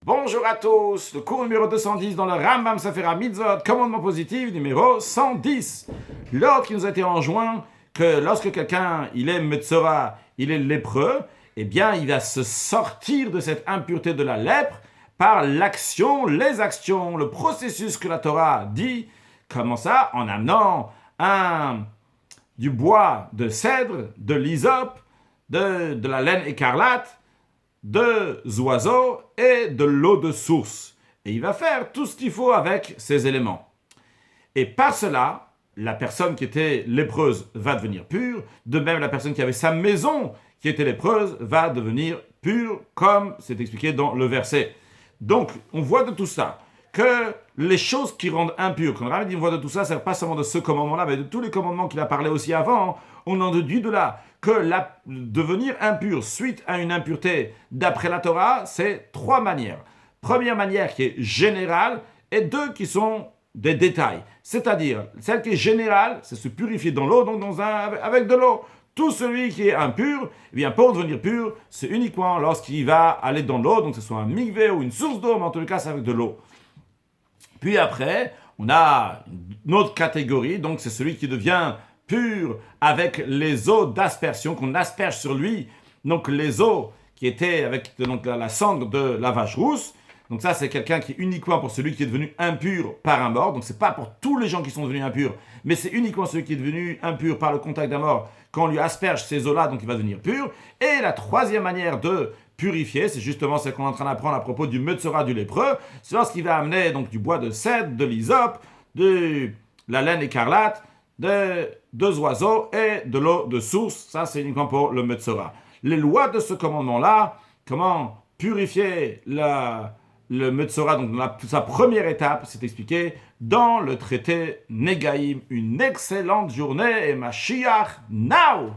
Bonjour à tous, le cours numéro 210 dans le Rambam Sefer HaMitzvot, commandement positif numéro 110. L'ordre qui nous a été enjoint que lorsque quelqu'un il est Metzora, il est lépreux, eh bien il va se sortir de cette impureté de la lèpre par l'action, les actions, le processus que la Torah dit. Comment ça? En amenant du bois de cèdre, de l'hysope, de la laine écarlate, de oiseaux et de l'eau de source. Et il va faire tout ce qu'il faut avec ces éléments. Et par cela, la personne qui était lépreuse va devenir pure. De même, la personne qui avait sa maison qui était lépreuse va devenir pure, comme c'est expliqué dans le verset. Donc, on voit de tout ça que les choses qui rendent impures, quand on voit de tout ça, ce n'est pas seulement de ce commandement-là, mais de tous les commandements qu'il a parlé aussi avant, on en déduit de là que devenir impur suite à une impureté d'après la Torah, c'est trois manières. Première manière qui est générale et deux qui sont des détails. C'est-à-dire, celle qui est générale, c'est se purifier dans l'eau, donc avec de l'eau. Tout celui qui est impur, eh bien pour devenir pur, c'est uniquement lorsqu'il va aller dans l'eau, donc que ce soit un mikvé ou une source d'eau, mais en tout cas c'est avec de l'eau. Puis après, on a une autre catégorie, donc c'est celui qui devient pur avec les eaux d'aspersion qu'on asperge sur lui. Donc les eaux qui étaient avec donc, la cendre de la vache rousse. Donc ça, c'est quelqu'un qui est uniquement pour celui qui est devenu impur par un mort. Donc c'est pas pour tous les gens qui sont devenus impurs, mais c'est uniquement celui qui est devenu impur par le contact d'un mort. Quand on lui asperge ces eaux-là, donc il va devenir pur. Et la troisième manière de purifier, c'est justement celle qu'on est en train d'apprendre à propos du Metzora du lépreux. C'est lorsqu'il va amener donc du bois de cèdre, de l'hysope, de la laine écarlate, deux oiseaux et de l'eau de source. Ça, c'est uniquement pour le Metzora. Les lois de ce commandement-là, comment purifier le Metzora, donc sa première étape, c'est expliqué dans le traité Negaïm. Une excellente journée et Mashiach now!